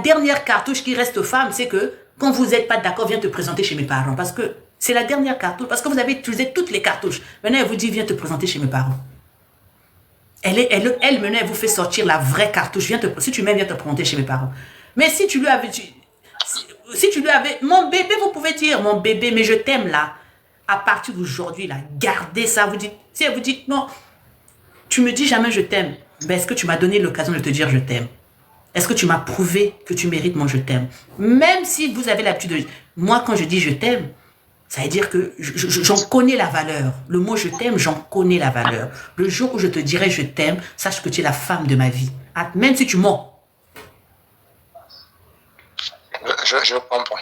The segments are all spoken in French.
dernière cartouche qui reste aux femmes, c'est que quand vous n'êtes pas d'accord, viens te présenter chez mes parents. Parce que c'est la dernière cartouche. Parce que vous avez utilisé toutes les cartouches. Maintenant, elle vous dit, viens te présenter chez mes parents. Elle maintenant, elle vous fait sortir la vraie cartouche. Si tu m'aimes, viens te présenter chez mes parents. Mais si tu lui avais... Si tu lui avais... Mon bébé, vous pouvez dire, mon bébé, mais je t'aime là. À partir d'aujourd'hui, là, gardez ça. Si elle vous dit, non, tu me dis jamais je t'aime. Ben, est-ce que tu m'as donné l'occasion de te dire je t'aime? Est-ce que tu m'as prouvé que tu mérites mon je t'aime? Même si vous avez l'habitude de... Moi, quand je dis je t'aime, ça veut dire que j'en connais la valeur. Le mot je t'aime, j'en connais la valeur. Le jour où je te dirai je t'aime, sache que tu es la femme de ma vie. Même si tu mens. Je comprends.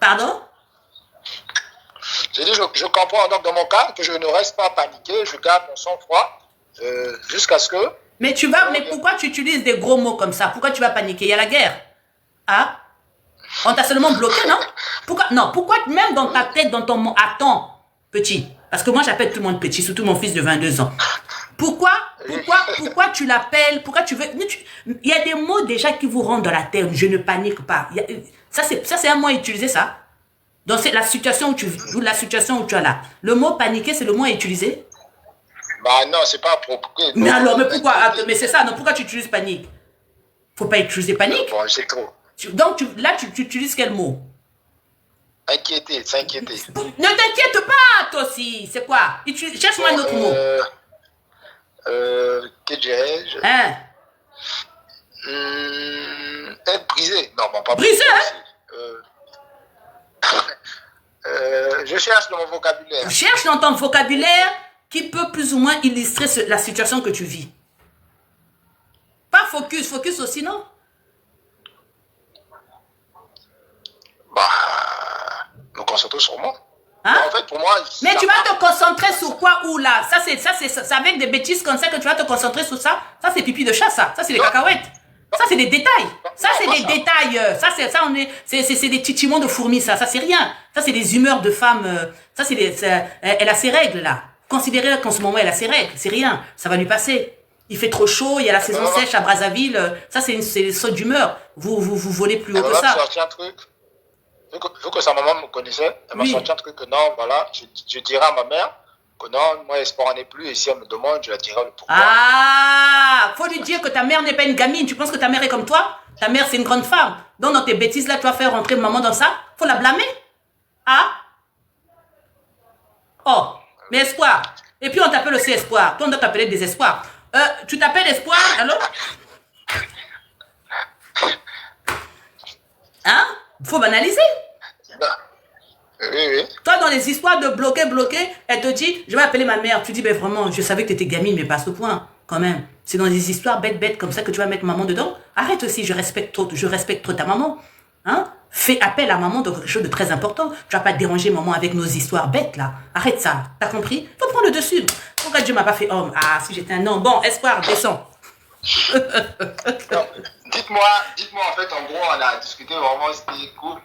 Pardon? J'ai dit, je comprends. Donc, dans mon cas, que je ne reste pas paniqué, je garde mon sang-froid jusqu'à ce que... Mais pourquoi tu utilises des gros mots comme ça? Pourquoi tu vas paniquer? Il y a la guerre. Ah? On t'a seulement bloqué, non? Pourquoi même dans ta tête, dans ton mot, attends, petit. Parce que moi, j'appelle tout le monde petit, surtout mon fils de 22 ans. Pourquoi tu l'appelles? Pourquoi tu veux... Il y a des mots déjà qui vous rentrent dans la tête. Je ne panique pas. Ça, c'est un mot à utiliser, ça. Donc, c'est la situation où tu es là. Le mot paniquer, c'est le mot à utiliser? Bah non, c'est pas approprié. Mais alors, mais pourquoi? Mais c'est ça, non, pourquoi tu utilises panique? Faut pas utiliser panique. Bon, c'est trop. Donc, là, tu utilises quel mot? Inquiété, s'inquiéter. Ne t'inquiète pas, toi aussi. C'est quoi? Cherche-moi un autre mot. Que dirais-je? Hein? Être brisé. Non, bon, pas brisé, hein? Je cherche dans mon vocabulaire. Cherche dans ton vocabulaire qui peut plus ou moins illustrer la situation que tu vis. Pas focus aussi, non? Bah, me concentrer sur moi. Hein? En fait, pour moi... Mais tu vas te concentrer sur quoi ou là? Ça, c'est avec des bêtises comme ça que tu vas te concentrer sur ça. Ça, c'est pipi de chat, ça. Ça, c'est des cacahuètes. Ça, c'est des détails. Ça, c'est des détails. C'est des titimons de fourmis, ça. Ça, c'est rien. Ça, c'est des humeurs de femmes. Elle a ses règles, là. Considérez qu'en ce moment, elle a ses règles. C'est rien. Ça va lui passer. Il fait trop chaud, il y a la saison sèche à Brazzaville. Ça, c'est des sautes d'humeur. Vous volez plus haut que ça. Un truc. Vu que sa maman me connaissait, elle m'a sorti un truc que non, voilà, je dirai à ma mère que non, moi, espoir n'est plus, et si elle me demande, je la dirai le pourquoi. Ah, faut lui dire que ta mère n'est pas une gamine. Tu penses que ta mère est comme toi? Ta mère, c'est une grande femme. Donc, dans tes bêtises, là, tu vas faire rentrer maman dans ça? Faut la blâmer? Ah? Oh, mais Espoir. Et puis, on t'appelle aussi Espoir. Toi, on doit t'appeler Désespoir. Tu t'appelles Espoir, alors? Hein? Faut banaliser. Oui. Toi, dans les histoires de bloquer, elle te dit, je vais appeler ma mère. Tu dis, ben vraiment, je savais que tu étais gamine, mais pas à ce point, quand même. C'est dans des histoires bêtes comme ça que tu vas mettre maman dedans. Arrête aussi, je respecte trop ta maman. Hein? Fais appel à maman de quelque chose de très important. Tu vas pas déranger maman avec nos histoires bêtes, là. Arrête ça. T'as compris? Faut prendre le dessus. Pourquoi Dieu m'a pas fait homme? Ah, si j'étais un homme. Bon, Espoir, descends. Dites-moi, en fait, en gros, on a discuté vraiment, c'était cool.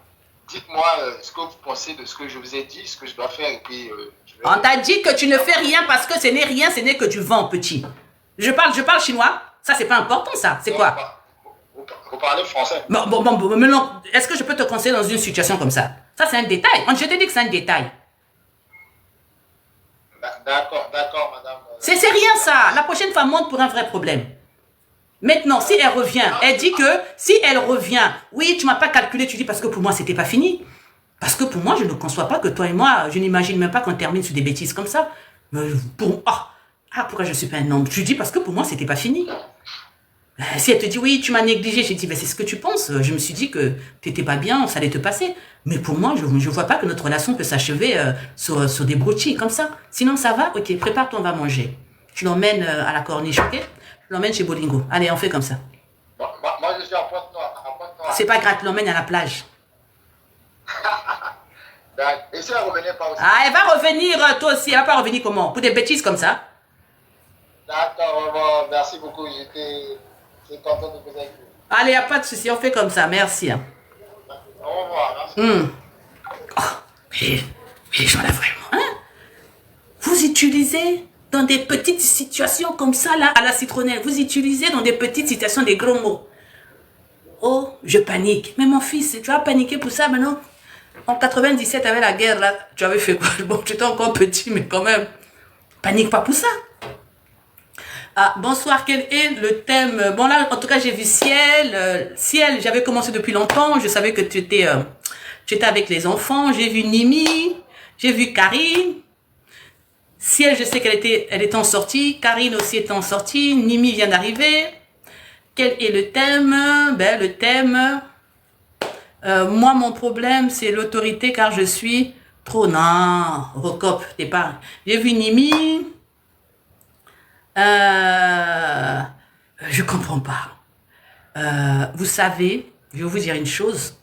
Dites-moi ce que vous pensez de ce que je vous ai dit, ce que je dois faire, et puis... On t'a dit que tu ne fais rien parce que ce n'est rien, ce n'est que tu vends, petit. Je parle chinois. Ça, c'est pas important, ça. C'est quoi? Vous parlez français. Bon, mais non. Est-ce que je peux te conseiller dans une situation comme ça? Ça, c'est un détail. Je te dis que c'est un détail. D'accord, madame. C'est rien, ça. La prochaine fois, monte pour un vrai problème. Maintenant, si elle revient, elle dit que si elle revient, oui, tu m'as pas calculé, tu dis parce que pour moi, c'était pas fini. Parce que pour moi, je ne conçois pas que toi et moi, je n'imagine même pas qu'on termine sur des bêtises comme ça. Pourquoi je suis pas un homme? Tu dis parce que pour moi, c'était pas fini. Si elle te dit oui, tu m'as négligé, j'ai dit ben, c'est ce que tu penses. Je me suis dit que tu n'étais pas bien, ça allait te passer. Mais pour moi, je ne vois pas que notre relation peut s'achever sur des broutilles comme ça. Sinon, ça va? Ok, prépare-toi, on va manger. Tu l'emmènes à la corniche, ok? Je l'emmène chez Bolingo. Allez, on fait comme ça. Moi, je suis à Pointe-Noire. C'est pas grave, tu l'emmènes à la plage. Et si elle revenait pas aussi? Ah, elle va revenir, toi aussi. Elle va pas revenir comment? Pour des bêtises comme ça? D'accord, merci beaucoup. J'étais content de vous avec vous. Allez, il n'y a pas de souci, on fait comme ça. Merci. Hein. Au revoir. Merci. Mais les gens là, vraiment, hein? Vous utilisez dans des petites situations comme ça, là, à la citronnelle. Vous utilisez dans des petites situations des gros mots. Oh, je panique. Mais mon fils, tu as paniqué pour ça maintenant? En 97, avec la guerre, là, tu avais fait quoi? Bon, tu étais encore petit, mais quand même, panique pas pour ça. Ah, bonsoir, quel est le thème? Bon là, en tout cas, j'ai vu Ciel. Ciel, j'avais commencé depuis longtemps. Je savais que tu étais avec les enfants. J'ai vu Nimi, j'ai vu Karine. Ciel, je sais elle était en sortie. Karine aussi était en sortie. Nimi vient d'arriver. Quel est le thème? Ben, le thème, moi, mon problème, c'est l'autorité car je suis trop... Non, Rocop, t'es pas... J'ai vu Nimi. Je comprends pas. Vous savez, je vais vous dire une chose.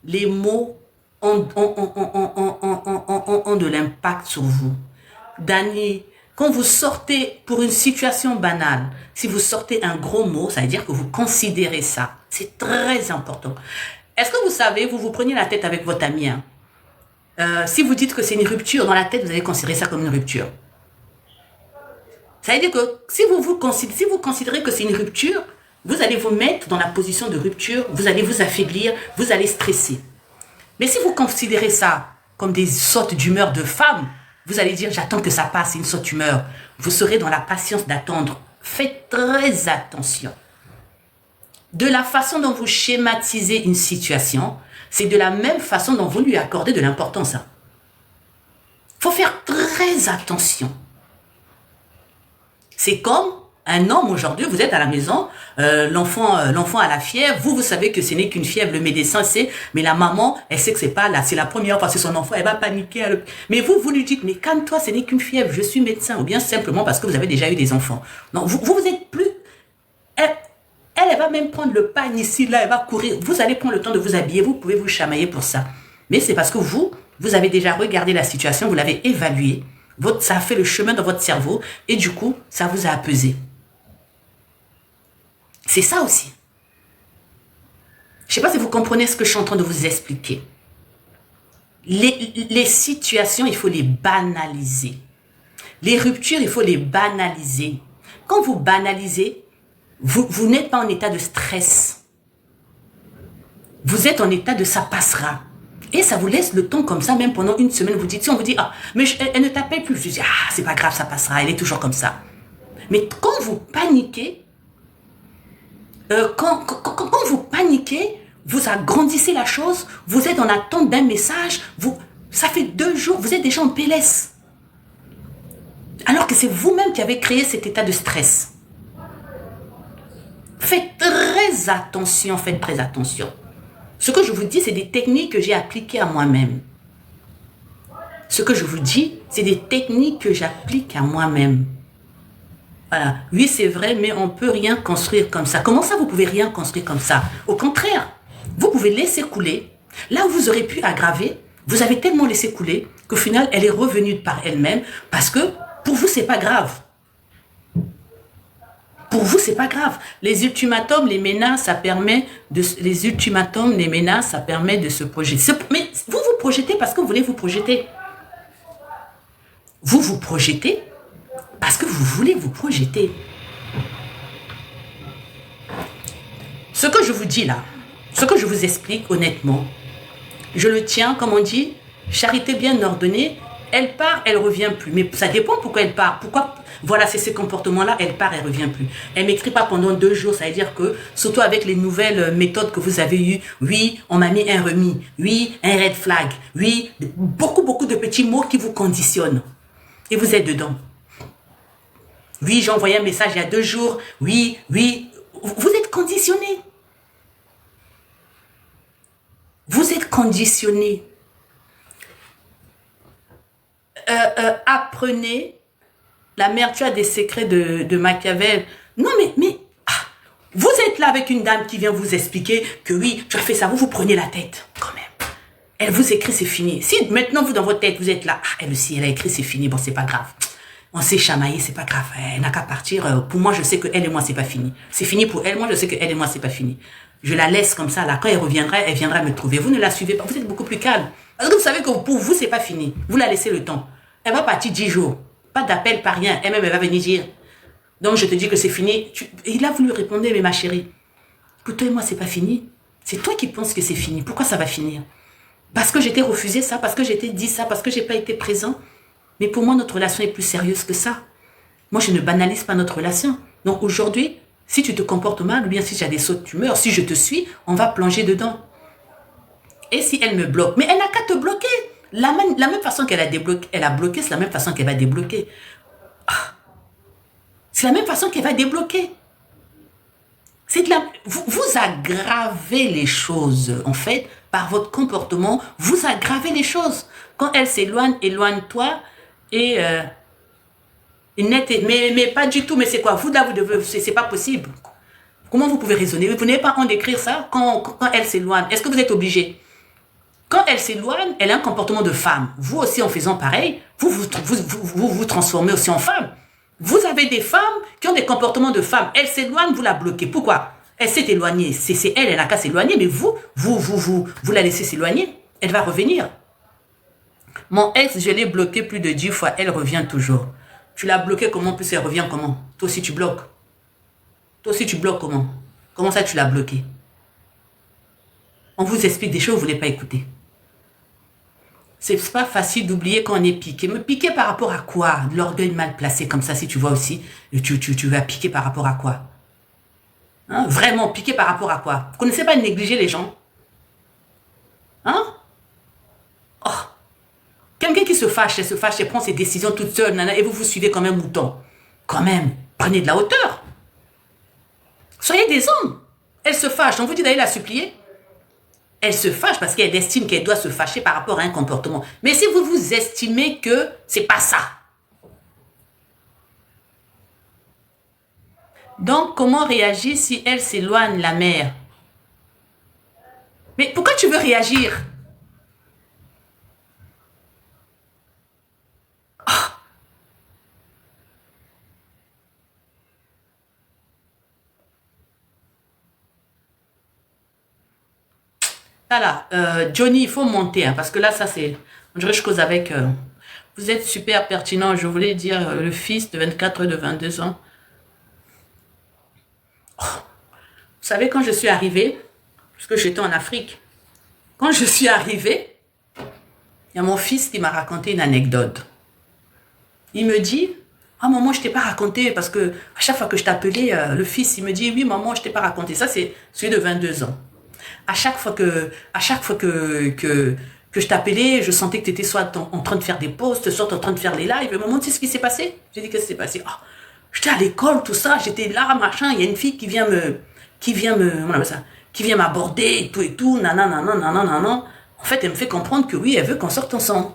Les mots ont de l'impact sur vous. Dani, quand vous sortez pour une situation banale, si vous sortez un gros mot, ça veut dire que vous considérez ça. C'est très important. Est-ce que vous savez, vous prenez la tête avec votre ami. Hein? Si vous dites que c'est une rupture dans la tête, vous allez considérer ça comme une rupture. Ça veut dire que si vous considérez que c'est une rupture, vous allez vous mettre dans la position de rupture, vous allez vous affaiblir, vous allez stresser. Mais si vous considérez ça comme des sortes d'humeur de femme, vous allez dire, j'attends que ça passe, c'est une sorte d'humeur. Vous serez dans la patience d'attendre. Faites très attention. De la façon dont vous schématisez une situation, c'est de la même façon dont vous lui accordez de l'importance. Il faut faire très attention. C'est comme un homme aujourd'hui, vous êtes à la maison, l'enfant a la fièvre, vous savez que ce n'est qu'une fièvre, le médecin sait, mais la maman, elle sait que c'est pas là, c'est la première fois, c'est son enfant, elle va paniquer. Mais vous lui dites, mais calme-toi, ce n'est qu'une fièvre, je suis médecin, ou bien simplement parce que vous avez déjà eu des enfants. Non, vous êtes plus... Elle va même prendre le pain ici, là, elle va courir, vous allez prendre le temps de vous habiller, vous pouvez vous chamailler pour ça. Mais c'est parce que vous avez déjà regardé la situation, vous l'avez évaluée, ça a fait le chemin dans votre cerveau et du coup, ça vous a apaisé. C'est ça aussi. Je ne sais pas si vous comprenez ce que je suis en train de vous expliquer. Les situations, il faut les banaliser. Les ruptures, il faut les banaliser. Quand vous banalisez, vous n'êtes pas en état de stress. Vous êtes en état de ça passera. Et ça vous laisse le temps comme ça, même pendant une semaine. Vous dites, si on vous dit, ah, mais elle ne t'appelle plus. Je dis, ah, c'est pas grave, ça passera, elle est toujours comme ça. Mais quand vous paniquez, quand vous paniquez, vous agrandissez la chose, vous êtes en attente d'un message, ça fait 2 jours, vous êtes déjà en PLS. Alors que c'est vous-même qui avez créé cet état de stress. Faites très attention, faites très attention. Ce que je vous dis, c'est des techniques que j'ai appliquées à moi-même. Ce que je vous dis, c'est des techniques que j'applique à moi-même. Voilà. Oui, c'est vrai, mais on ne peut rien construire comme ça. Comment ça, vous ne pouvez rien construire comme ça? Au contraire, vous pouvez laisser couler. Là où vous aurez pu aggraver, vous avez tellement laissé couler qu'au final, elle est revenue par elle-même parce que pour vous, ce n'est pas grave. Pour vous, c'est pas grave. Les ultimatums, les menaces, ça permet de se projeter. Mais vous vous projetez parce que vous voulez vous projeter. Vous vous projetez parce que vous voulez vous projeter. Ce que je vous dis là, ce que je vous explique honnêtement, je le tiens, comme on dit, charité bien ordonnée, elle part, elle revient plus. Mais ça dépend pourquoi elle part. Pourquoi? Voilà, c'est ces comportements-là, elle part, elle revient plus. Elle m'écrit pas pendant 2 jours, ça veut dire que, surtout avec les nouvelles méthodes que vous avez eues, oui, on m'a mis un remis, oui, un red flag, oui, beaucoup de petits mots qui vous conditionnent. Et vous êtes dedans. Oui, j'ai envoyé un message il y a 2 jours, oui, vous êtes conditionné. Vous êtes conditionné. Apprenez. La mère, tu as des secrets de Machiavel. Non, mais vous êtes là avec une dame qui vient vous expliquer que oui, tu as fait ça, vous prenez la tête, quand même. Elle vous écrit, c'est fini. Si maintenant, vous, dans votre tête, vous êtes là, elle aussi, elle a écrit, c'est fini, bon, c'est pas grave. On s'est chamaillé, c'est pas grave. Elle n'a qu'à partir. Pour moi, je sais que elle et moi, c'est pas fini. C'est fini pour elle, moi, je sais que elle et moi, c'est pas fini. Je la laisse comme ça, là, quand elle reviendra, elle viendra me trouver. Vous ne la suivez pas, vous êtes beaucoup plus calme. Parce que vous savez que pour vous, c'est pas fini. Vous la laissez le temps. Elle va partir 10 jours. Pas d'appel, pas rien. Elle-même, elle va venir dire. Donc, je te dis que c'est fini. Et là, vous lui répondez, mais ma chérie, Pour toi et moi, c'est pas fini. C'est toi qui penses que c'est fini. Pourquoi ça va finir? Parce que j'étais refusé ça, parce que j'étais dit ça, parce que j'ai pas été présent. Mais pour moi, notre relation est plus sérieuse que ça. Moi, je ne banalise pas notre relation. Donc aujourd'hui, si tu te comportes mal, ou bien si tu as des sautes d'humeur, si je te suis, on va plonger dedans. Et si elle me bloque? Mais elle n'a qu'à te bloquer. La même façon qu'elle a bloqué, c'est la même façon qu'elle va débloquer. C'est la même façon qu'elle va débloquer. Vous aggravez les choses, en fait, par votre comportement, vous aggravez les choses. Quand elle s'éloigne, éloigne-toi, mais pas du tout, mais c'est quoi? Vous là, vous devez, c'est pas possible. Comment vous pouvez raisonner? Vous n'avez pas honte d'écrire ça quand elle s'éloigne. Est-ce que vous êtes obligé? Quand elle s'éloigne, elle a un comportement de femme. Vous aussi, en faisant pareil, vous transformez aussi en femme. Vous avez des femmes qui ont des comportements de femmes. Elle s'éloigne, vous la bloquez. Pourquoi? Elle s'est éloignée. C'est elle n'a qu'à s'éloigner, mais vous la laissez s'éloigner. Elle va revenir. Mon ex, je l'ai bloqué plus de 10 fois. Elle revient toujours. Tu l'as bloqué comment? Plus elle revient comment? Toi aussi, tu bloques. Toi aussi, tu bloques comment? Comment ça, tu l'as bloqué? On vous explique des choses, vous ne voulez pas écouter. C'est pas facile d'oublier qu'on est piqué. Me piquer par rapport à quoi? De l'orgueil mal placé comme ça, si tu vois aussi, tu vas piquer par rapport à quoi? Hein? Vraiment, piquer par rapport à quoi? Vous ne connaissez pas négliger les gens? Hein? Oh. Quelqu'un qui se fâche, elle prend ses décisions toute seule, nana, et vous suivez comme un mouton. Quand même, prenez de la hauteur. Soyez des hommes. Elle se fâche, on vous dit d'aller la supplier. Elle se fâche parce qu'elle estime qu'elle doit se fâcher par rapport à un comportement. Mais si vous vous estimez que c'est pas ça. Donc, comment réagir si elle s'éloigne, la mère? Mais pourquoi tu veux réagir? Là, Johnny, il faut monter, hein, parce que là, ça c'est... On dirait que je cause avec... vous êtes super pertinent, je voulais dire, le fils de 24 et de 22 ans. Oh, vous savez, quand je suis arrivée, parce que j'étais en Afrique, quand je suis arrivée, il y a mon fils qui m'a raconté une anecdote. Il me dit, ah maman, je t'ai pas raconté, parce que à chaque fois que je t'appelais, le fils, il me dit, oui maman, je t'ai pas raconté. Ça, c'est celui de 22 ans. À chaque fois que je t'appelais, je sentais que tu étais soit en train de faire des posts, soit en train de faire les lives. Maman, tu sais ce qui s'est passé? J'ai dit, qu'est-ce qui s'est passé? Oh, j'étais à l'école, tout ça, j'étais là, machin, il y a une fille qui vient m'aborder, et tout, nanana. En fait, elle me fait comprendre que oui, elle veut qu'on sorte ensemble.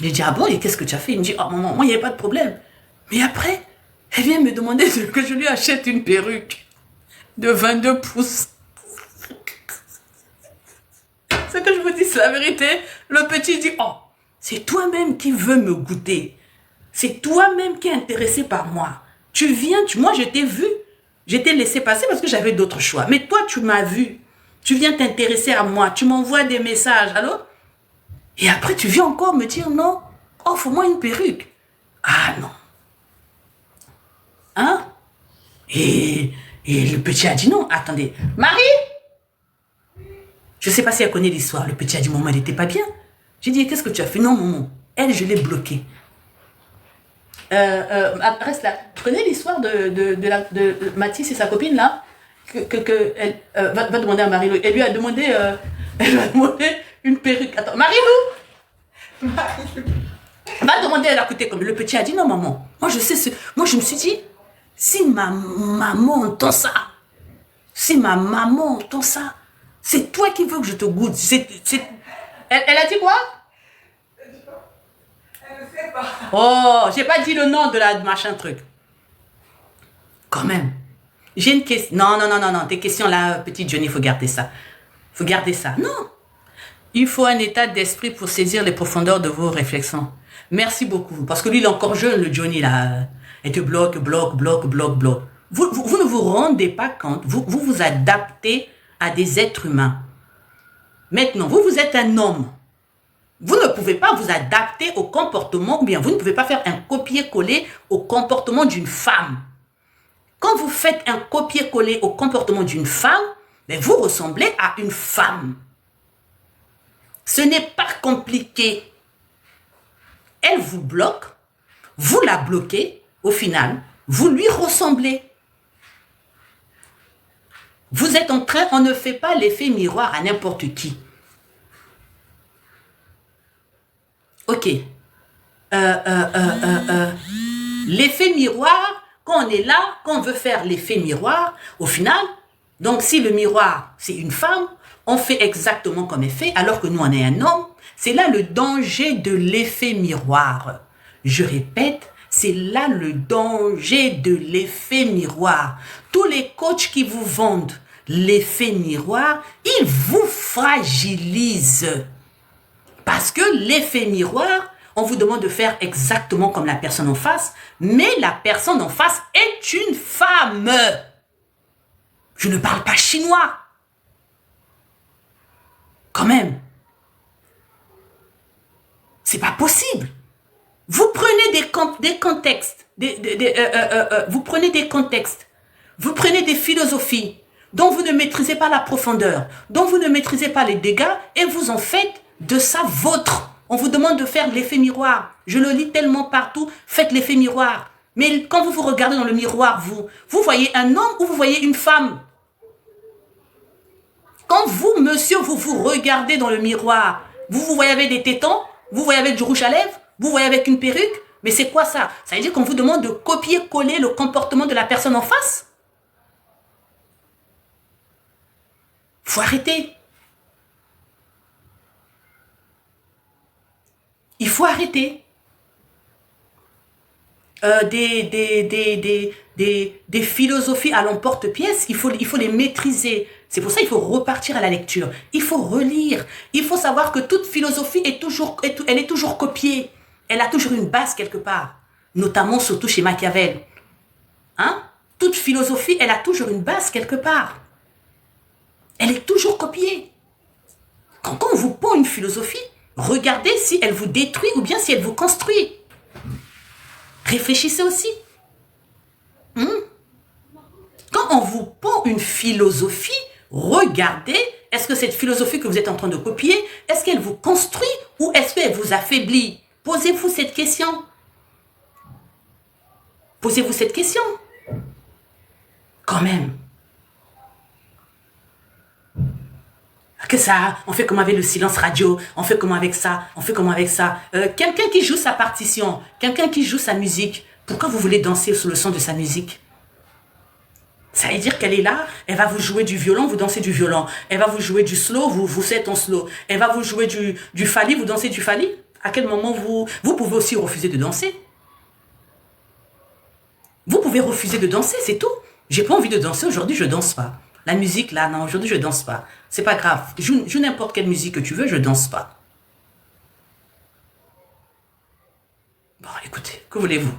J'ai dit, ah bon, et qu'est-ce que tu as fait? Il me dit, oh maman, moi, il n'y avait pas de problème. Mais après, elle vient me demander que je lui achète une perruque de 22 pouces. Ce que je vous dis, c'est la vérité. Le petit dit, oh, c'est toi-même qui veux me goûter. C'est toi-même qui es intéressé par moi. Tu viens, moi je t'ai vu. Je t'ai laissé passer parce que j'avais d'autres choix. Mais toi, tu m'as vu. Tu viens t'intéresser à moi. Tu m'envoies des messages. Alors? Et après, tu viens encore me dire, non, offre-moi une perruque. Ah non. Hein? Et le petit a dit non. Attendez. Marie? Je ne sais pas si elle connaît l'histoire. Le petit a dit, maman, elle n'était pas bien. J'ai dit, qu'est-ce que tu as fait? Non, maman. Elle, je l'ai bloquée. Reste là. Tu connais l'histoire de Mathis et sa copine, là? Elle va demander à Marie-Lou. Elle lui a demandé, une perruque. Attends, Marie-Lou! Va demander, elle a coûté comme. Le petit a dit, non, maman. Moi, je sais Moi, je me suis dit, si ma maman entend ça, c'est toi qui veux que je te goûte. Elle a dit quoi? Elle ne sait pas. Oh, j'ai pas dit le nom de la machin truc. Quand même. J'ai une question. Non. Tes questions là, petit Johnny, il faut garder ça. Non. Il faut un état d'esprit pour saisir les profondeurs de vos réflexions. Merci beaucoup. Parce que lui, il est encore jeune, le Johnny là. Et te bloque. Vous ne vous rendez pas compte. Vous adaptez à des êtres humains. Maintenant, vous êtes un homme. Vous ne pouvez pas vous adapter au comportement, ou bien vous ne pouvez pas faire un copier-coller au comportement d'une femme. Quand vous faites un copier-coller au comportement d'une femme, mais vous ressemblez à une femme. Ce n'est pas compliqué. Elle vous bloque, vous la bloquez, au final, vous lui ressemblez. Vous êtes en train, on ne fait pas l'effet miroir à n'importe qui. Ok. L'effet miroir, quand on est là, quand on veut faire l'effet miroir, au final, donc si le miroir, c'est une femme, on fait exactement comme elle fait, alors que nous, on est un homme. C'est là le danger de l'effet miroir. Je répète, c'est là le danger de l'effet miroir. Tous les coachs qui vous vendent l'effet miroir, ils vous fragilisent. Parce que l'effet miroir, on vous demande de faire exactement comme la personne en face, mais la personne en face est une femme. Je ne parle pas chinois. Quand même. C'est pas possible. Vous prenez des contextes, vous prenez des contextes, vous prenez des philosophies dont vous ne maîtrisez pas la profondeur, dont vous ne maîtrisez pas les dégâts, et vous en faites de ça vôtre. On vous demande de faire l'effet miroir. Je le lis tellement partout, faites l'effet miroir. Mais quand vous vous regardez dans le miroir, vous voyez un homme ou vous voyez une femme? Quand vous, monsieur, vous vous regardez dans le miroir, vous voyez avec des tétons, vous voyez avec du rouge à lèvres, vous voyez avec une perruque, mais c'est quoi ça? Ça veut dire qu'on vous demande de copier-coller le comportement de la personne en face? Faut arrêter. Il faut arrêter. Des philosophies à l'emporte-pièce, il faut les maîtriser. C'est pour ça qu'il faut repartir à la lecture. Il faut relire. Il faut savoir que toute philosophie elle est toujours copiée. Elle a toujours une base quelque part. Notamment, surtout chez Machiavel. Hein? Toute philosophie, elle a toujours une base quelque part. Elle est toujours copiée. Quand on vous pond une philosophie, regardez si elle vous détruit ou bien si elle vous construit. Réfléchissez aussi. Quand on vous pond une philosophie, regardez, est-ce que cette philosophie que vous êtes en train de copier, est-ce qu'elle vous construit ou est-ce qu'elle vous affaiblit? Posez-vous cette question. Posez-vous cette question. Quand même. Que ça, on fait comme avec le silence radio, on fait comme avec ça, on fait comme avec ça. Quelqu'un qui joue sa partition, quelqu'un qui joue sa musique, pourquoi vous voulez danser sous le son de sa musique? Ça veut dire qu'elle est là, elle va vous jouer du violon, vous dansez du violon. Elle va vous jouer du slow, vous faites en slow. Elle va vous jouer du Fally, vous dansez du Fally. À quel moment vous pouvez aussi refuser de danser? Vous pouvez refuser de danser, c'est tout. J'ai pas envie de danser, aujourd'hui je danse pas. La musique là, non, aujourd'hui je danse pas. C'est pas grave, joue n'importe quelle musique que tu veux, je danse pas. Bon, écoutez, que voulez-vous?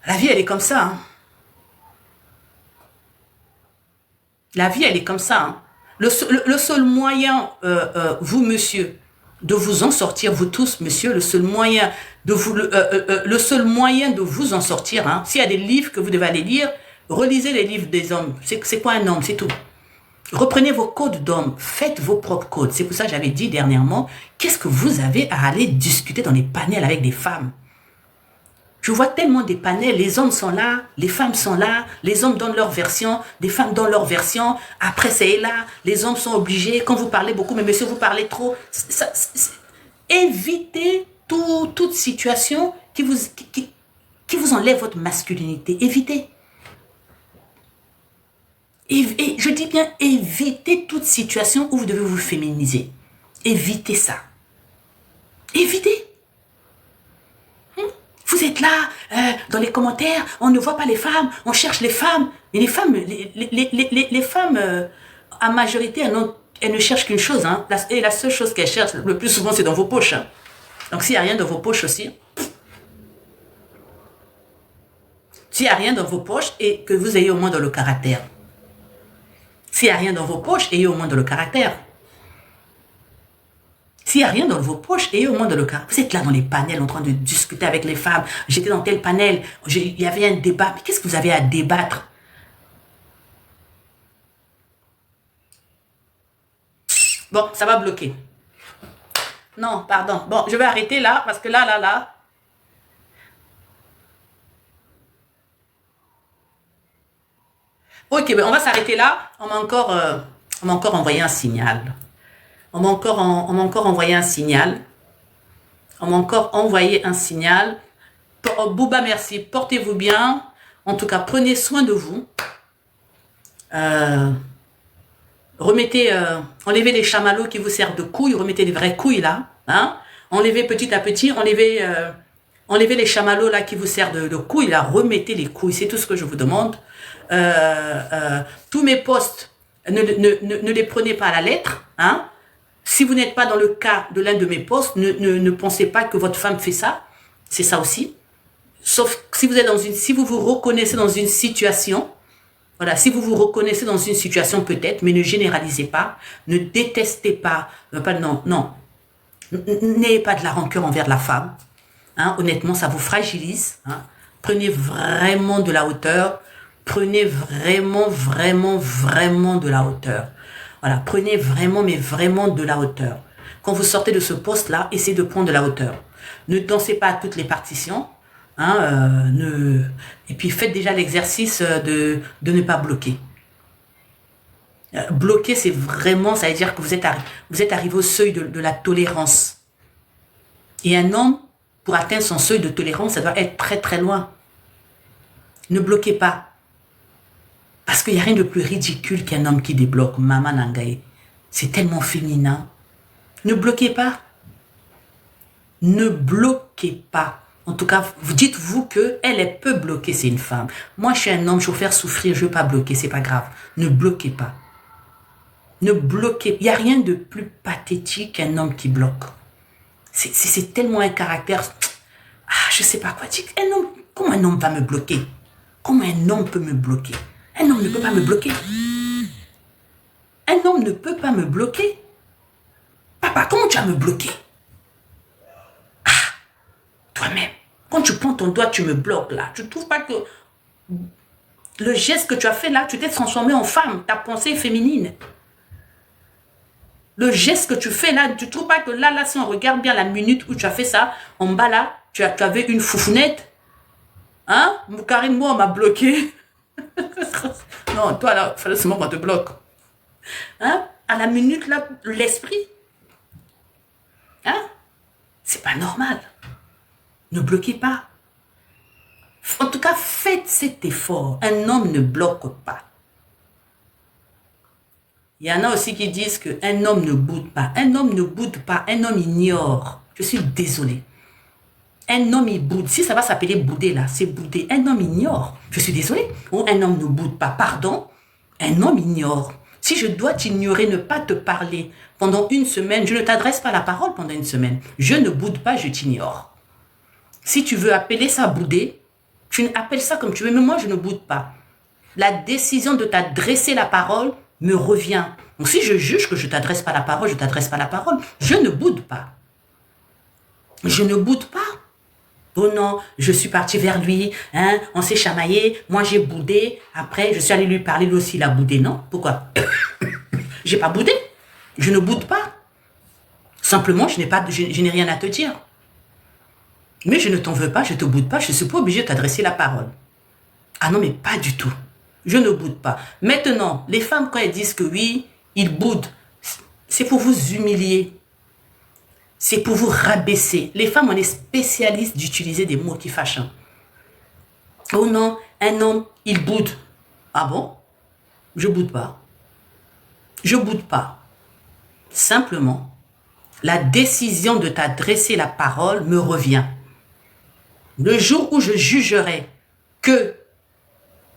La vie, elle est comme ça. Hein. La vie, elle est comme ça. Hein. Le seul moyen, vous, monsieur, de vous en sortir, vous tous, monsieur, le seul moyen de vous en sortir, hein, s'il y a des livres que vous devez aller lire, relisez les livres des hommes. C'est quoi un homme? C'est tout. Reprenez vos codes d'hommes, faites vos propres codes. C'est pour ça que j'avais dit dernièrement, qu'est-ce que vous avez à aller discuter dans les panels avec des femmes? Je vois tellement des panels, les hommes sont là, les femmes sont là, les hommes donnent leur version, des femmes donnent leur version, après c'est là, les hommes sont obligés, quand vous parlez beaucoup, mais monsieur vous parlez trop, évitez toute situation qui vous enlève votre masculinité, évitez. Et je dis bien, évitez toute situation où vous devez vous féminiser. Évitez ça. Évitez. Vous êtes là, dans les commentaires, on ne voit pas les femmes, on cherche les femmes. Et les femmes, les femmes, en majorité, elles ne cherchent qu'une chose. Hein, et la seule chose qu'elles cherchent, le plus souvent, c'est dans vos poches. Hein. Donc s'il n'y a rien dans vos poches aussi, s'il n'y a rien dans vos poches, et que vous ayez au moins dans le caractère. S'il n'y a rien dans vos poches, ayez au moins dans le caractère. S'il n'y a rien dans vos poches, et au moins dans le cas, vous êtes là dans les panels en train de discuter avec les femmes. J'étais dans tel panel, il y avait un débat. Mais qu'est-ce que vous avez à débattre? Bon, ça va bloquer. Non, pardon. Bon, je vais arrêter là, parce que là. Ok, ben on va s'arrêter là. On m'a encore envoyé un signal. On m'a encore envoyé un signal. Bouba, merci. Portez-vous bien. En tout cas, prenez soin de vous. Enlevez les chamallows qui vous servent de couilles. Remettez les vraies couilles là. Hein? Enlevez petit à petit. Enlevez les chamallows là qui vous servent de couilles là. Remettez les couilles. C'est tout ce que je vous demande. Tous mes posts, ne les prenez pas à la lettre. Hein? Si vous n'êtes pas dans le cas de l'un de mes posts, ne pensez pas que votre femme fait ça. C'est ça aussi. Sauf si si vous vous reconnaissez dans une situation, voilà, si vous vous reconnaissez dans une situation peut-être, mais ne généralisez pas, ne détestez pas, non. N'ayez pas de la rancœur envers la femme. Hein, honnêtement, ça vous fragilise. Hein. Prenez vraiment de la hauteur. Prenez vraiment de la hauteur. Voilà, prenez vraiment, mais vraiment de la hauteur. Quand vous sortez de ce poste-là, essayez de prendre de la hauteur. Ne dansez pas à toutes les partitions. Hein, et puis faites déjà l'exercice de ne pas bloquer. Bloquer, c'est vraiment, ça veut dire que vous êtes arrivé au seuil de la tolérance. Et un homme, pour atteindre son seuil de tolérance, ça doit être très très loin. Ne bloquez pas. Parce qu'il n'y a rien de plus ridicule qu'un homme qui débloque. Maman Nangaye. C'est tellement féminin. Ne bloquez pas. Ne bloquez pas. En tout cas, dites-vous qu'elle peut bloquer, c'est une femme. Moi, je suis un homme, je veux faire souffrir, je ne veux pas bloquer, c'est pas grave. Ne bloquez pas. Ne bloquez. Il n'y a rien de plus pathétique qu'un homme qui bloque. C'est tellement un caractère. Je ne sais pas quoi dire. Comment un homme va me bloquer? Comment un homme peut me bloquer? Un homme ne peut pas me bloquer. Un homme ne peut pas me bloquer. Papa, comment tu vas me bloquer? Toi-même, quand tu prends ton doigt, tu me bloques là. Tu ne trouves pas que le geste que tu as fait là, tu t'es transformé en femme. Ta pensée est féminine. Le geste que tu fais là, tu ne trouves pas que là, si on regarde bien la minute où tu as fait ça, en bas là, tu avais une foufounette. Hein? Karine, moi, on m'a bloqué. Non, toi là, il fallait seulement qu'on te bloque. Hein? À la minute là, l'esprit. Hein? C'est pas normal. Ne bloquez pas. En tout cas, faites cet effort. Un homme ne bloque pas. Il y en a aussi qui disent qu'un homme ne boude pas. Un homme ne boude pas. Un homme ignore. Je suis désolée. Un homme, il boude. Si ça va s'appeler bouder, là, c'est bouder. Un homme ignore. Je suis désolée. Ou un homme ne boude pas. Pardon. Un homme ignore. Si je dois t'ignorer, ne pas te parler pendant une semaine, je ne t'adresse pas la parole pendant une semaine. Je ne boude pas, je t'ignore. Si tu veux appeler ça bouder, tu appelles ça comme tu veux. Mais moi, je ne boude pas. La décision de t'adresser la parole me revient. Donc, si je juge que je ne t'adresse pas la parole, je ne t'adresse pas la parole. Je ne boude pas. Je ne boude pas. Oh non, je suis partie vers lui, hein, on s'est chamaillé, moi j'ai boudé, après je suis allée lui parler, lui aussi il a boudé, non? Pourquoi? J'ai pas boudé, je ne boude pas. Simplement, je n'ai rien à te dire. Mais je ne t'en veux pas, je te boude pas, je ne suis pas obligée de t'adresser la parole. Ah non, mais pas du tout. Je ne boude pas. Maintenant, les femmes, quand elles disent que oui, ils boudent, c'est pour vous humilier. C'est pour vous rabaisser. Les femmes, on est spécialistes d'utiliser des mots qui fâchent. Oh non, un homme, il boude. Ah bon? Je boude pas. Je boude pas. Simplement, la décision de t'adresser la parole me revient. Le jour où je jugerai que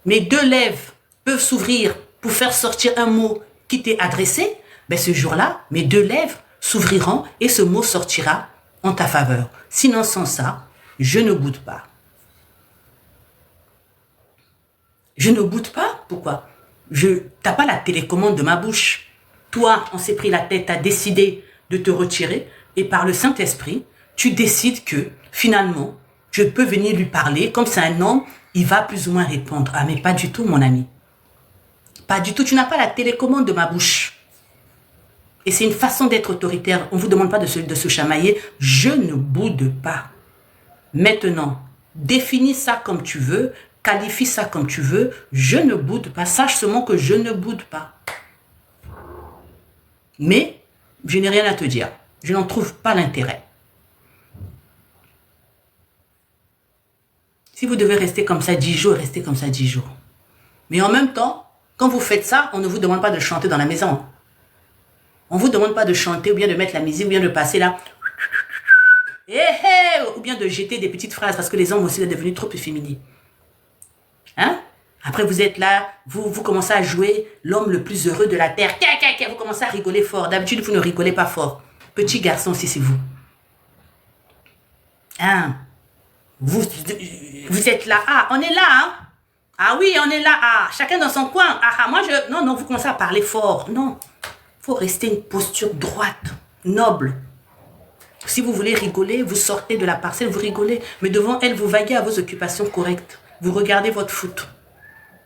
mes deux lèvres peuvent s'ouvrir pour faire sortir un mot qui t'est adressé, ben ce jour-là, mes deux lèvres s'ouvriront et ce mot sortira en ta faveur. Sinon, sans ça, je ne boude pas. Je ne boude pas. Pourquoi? T'as pas la télécommande de ma bouche. Toi, on s'est pris la tête à décider de te retirer. et par le Saint-Esprit, tu décides que, finalement, je peux venir lui parler, comme c'est un homme, il va plus ou moins répondre. Ah, mais pas du tout, mon ami. Pas du tout, tu n'as pas la télécommande de ma bouche. Et c'est une façon d'être autoritaire. On ne vous demande pas de se chamailler. Je ne boude pas. Maintenant, définis ça comme tu veux, qualifie ça comme tu veux. Je ne boude pas. Sache seulement que je ne boude pas. Mais, je n'ai rien à te dire. Je n'en trouve pas l'intérêt. Si vous devez rester comme ça 10 jours, restez comme ça 10 jours. Mais en même temps, quand vous faites ça, on ne vous demande pas de chanter dans la maison. On ne vous demande pas de chanter ou bien de mettre la musique ou bien de passer là. Ou bien de jeter des petites phrases parce que les hommes aussi sont devenus trop féminins. Hein? Après, vous êtes là, vous commencez à jouer l'homme le plus heureux de la terre. Vous commencez à rigoler fort. D'habitude, vous ne rigolez pas fort. Petit garçon aussi, c'est vous. Hein? Vous êtes là. Ah, on est là, hein? Ah oui, on est là. Ah, chacun dans son coin. Moi, non, vous commencez à parler fort. Non. Il faut rester une posture droite, noble. Si vous voulez rigoler, vous sortez de la parcelle, vous rigolez. Mais devant elle, vous vaguez à vos occupations correctes. Vous regardez votre foot.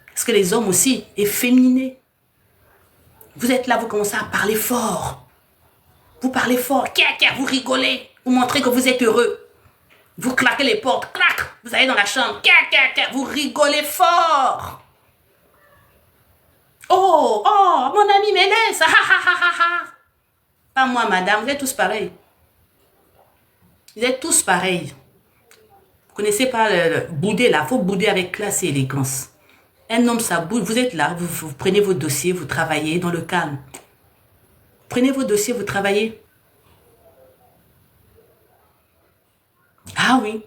Parce que les hommes aussi, efféminés. Vous êtes là, vous commencez à parler fort. Vous parlez fort. Vous rigolez. Vous montrez que vous êtes heureux. Vous claquez les portes. Clac. Vous allez dans la chambre. Vous rigolez fort. Oh, mon ami me laisse. Pas moi, madame. Vous êtes tous pareils. Vous êtes tous pareils. Vous connaissez pas le bouder là. Il faut bouder avec classe et élégance. Un homme, ça boude. Vous êtes là. Vous prenez vos dossiers. Vous travaillez dans le calme. Prenez vos dossiers. Vous travaillez. Ah oui.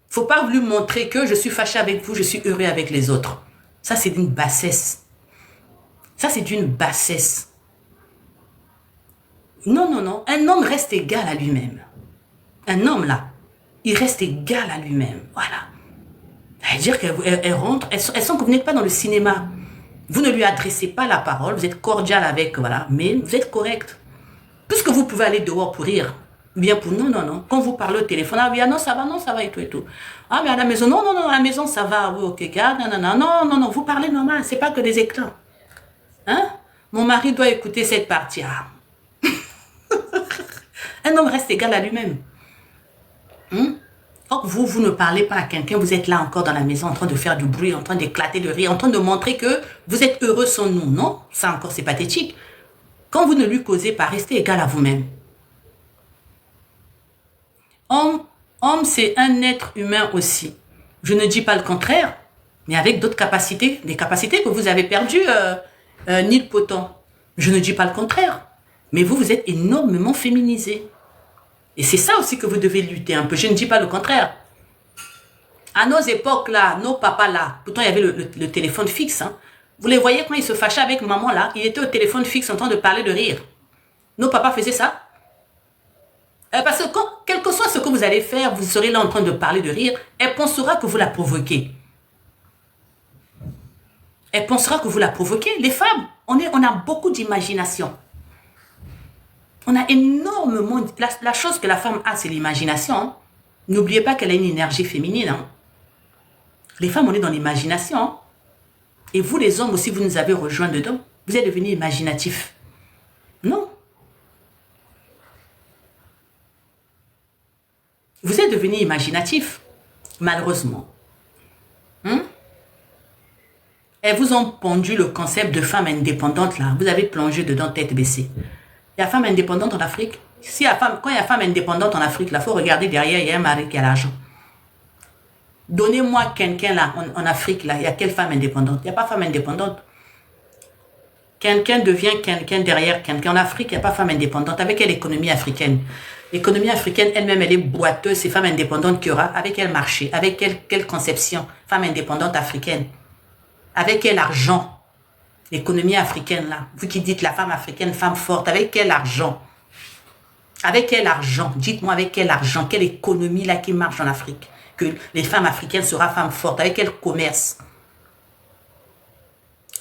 Faut pas lui montrer que je suis fâché avec vous, je suis heureux avec les autres. Ça, c'est d'une bassesse. Ça, c'est d'une bassesse. Non. Un homme reste égal à lui-même. Un homme, là, il reste égal à lui-même. Voilà. C'est-à-dire qu'elle rentre, elles sont que vous n'êtes pas dans le cinéma. Vous ne lui adressez pas la parole, vous êtes cordial avec, voilà, mais vous êtes correct. Puisque vous pouvez aller dehors pour rire. Bien pour non. Quand vous parlez au téléphone, ah oui, ah non, ça va, et tout. Ah, mais à la maison, non, à la maison, ça va, oui, ok, garde, non, vous parlez normal, c'est pas que des éclats. Hein? Mon mari doit écouter cette partie. Ah. Un homme reste égal à lui-même. Or, vous ne parlez pas à quelqu'un, vous êtes là encore dans la maison en train de faire du bruit, en train d'éclater de rire, en train de montrer que vous êtes heureux sans nous. Non, ça encore, c'est pathétique. Quand vous ne lui causez pas, restez égal à vous-même. Homme, c'est un être humain aussi. Je ne dis pas le contraire, mais avec d'autres capacités, des capacités que vous avez perdues, nilpotent. Je ne dis pas le contraire, mais vous êtes énormément féminisé. Et c'est ça aussi que vous devez lutter un peu. Je ne dis pas le contraire. À nos époques là, nos papas là, pourtant il y avait le téléphone fixe. Hein. Vous les voyez quand ils se fâchaient avec maman là, il était au téléphone fixe en train de parler de rire. Nos papas faisaient ça. Parce que quel que soit ce que vous allez faire, vous serez là en train de parler de rire, elle pensera que vous la provoquez. Elle pensera que vous la provoquez. Les femmes, on a beaucoup d'imagination. On a énormément... La chose que la femme a, c'est l'imagination. Hein. N'oubliez pas qu'elle a une énergie féminine. Hein. Les femmes, on est dans l'imagination. Hein. Et vous, les hommes aussi, vous nous avez rejoints dedans. Vous êtes devenus imaginatifs. Non. Vous êtes devenus imaginatifs, malheureusement. Elles vous ont pondu le concept de femme indépendante, là. Vous avez plongé dedans tête baissée. Il y a femme indépendante en Afrique. Quand il y a femme indépendante en Afrique, il faut regarder derrière, il y a un mari qui a l'argent. Donnez-moi quelqu'un là, en Afrique, là, il y a quelle femme indépendante? Il n'y a pas femme indépendante. Quelqu'un devient quelqu'un derrière quelqu'un. En Afrique, il n'y a pas femme indépendante. Avec quelle économie africaine? L'économie africaine elle-même, elle est boiteuse. C'est femme indépendante qu'il y aura. Avec quel marché? Avec quelle conception? Femme indépendante africaine. Avec quel argent? L'économie africaine, là. Vous qui dites la femme africaine, femme forte. Avec quel argent? Avec quel argent? Dites-moi avec quel argent? Quelle économie, là, qui marche en Afrique? Que les femmes africaines seront femmes fortes. Avec quel commerce?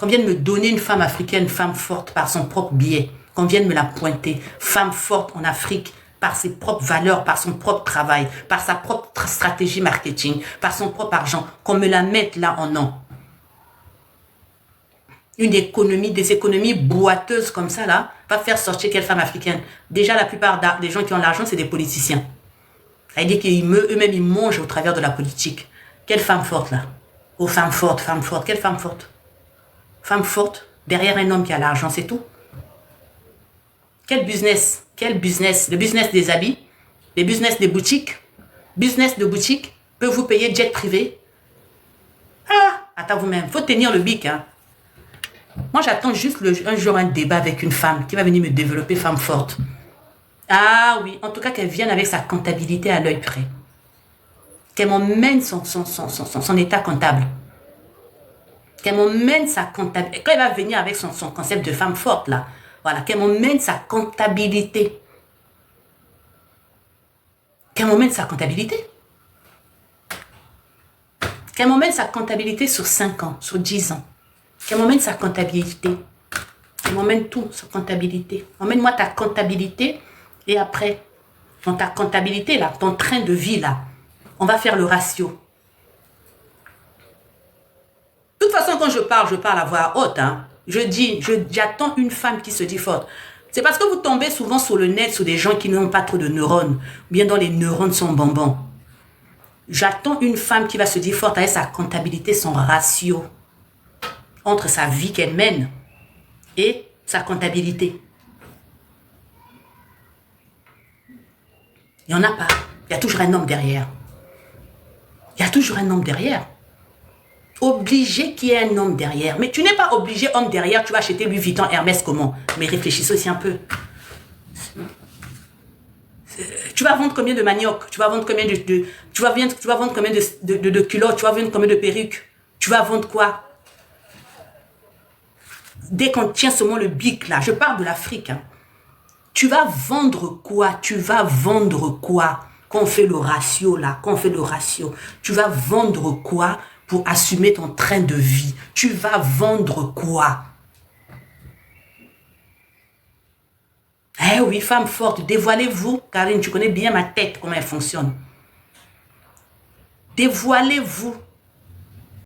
Qu'on vienne me donner une femme africaine, femme forte par son propre biais. Qu'on vienne me la pointer. Femme forte en Afrique par ses propres valeurs, par son propre travail, par sa propre stratégie marketing, par son propre argent. Qu'on me la mette là en nom. Une économie, des économies boiteuses comme ça là, va faire sortir quelle femme africaine? Déjà, la plupart des gens qui ont l'argent, c'est des politiciens. Ça veut dire qu'eux-mêmes, ils mangent au travers de la politique. Quelle femme forte là? Oh, femme forte, quelle femme forte? Femme forte, derrière un homme qui a l'argent, c'est tout. Quel business? Quel business? Le business des habits, le business des boutiques. Business de boutique peut vous payer jet privé. Ah, attends vous-même, faut tenir le bic, hein. Moi, j'attends juste un jour un débat avec une femme qui va venir me développer femme forte. Ah oui, en tout cas, qu'elle vienne avec sa comptabilité à l'œil près. Qu'elle m'emmène son état comptable. Qu'elle m'emmène sa comptabilité. Quand elle va venir avec son concept de femme forte, là, voilà, qu'elle m'emmène sa comptabilité. Qu'elle m'emmène sa comptabilité. Qu'elle m'emmène sa comptabilité sur 5 ans, sur 10 ans. Qu'elle m'emmène sa comptabilité. Elle m'emmène tout, sa comptabilité. Emmène-moi ta comptabilité et après, dans ta comptabilité, là, ton train de vie, là, on va faire le ratio. De toute façon, quand je parle à voix haute. Hein. J'attends une femme qui se dit forte. C'est parce que vous tombez souvent sur le net, sur des gens qui n'ont pas trop de neurones, ou bien dont les neurones sont bonbons. J'attends une femme qui va se dire forte avec sa comptabilité, son ratio entre sa vie qu'elle mène et sa comptabilité. Il n'y en a pas. Il y a toujours un homme derrière. Il y a toujours un homme derrière. Obligé qu'il y ait un homme derrière. Mais tu n'es pas obligé, homme derrière, tu vas acheter Louis Vuitton, Hermès, comment? Mais réfléchissez aussi un peu. Tu vas vendre combien de manioc? Tu vas vendre combien tu vas vendre combien de culottes? Tu vas vendre combien de perruques? Tu vas vendre quoi? Dès qu'on tient seulement le bic là, je parle de l'Afrique. Hein. Tu vas vendre quoi? Tu vas vendre quoi? Quand on fait le ratio là, quand on fait le ratio, tu vas vendre quoi pour assumer ton train de vie? Tu vas vendre quoi? Eh oui, femme forte, dévoilez-vous. Karine, tu connais bien ma tête, comment elle fonctionne. Dévoilez-vous.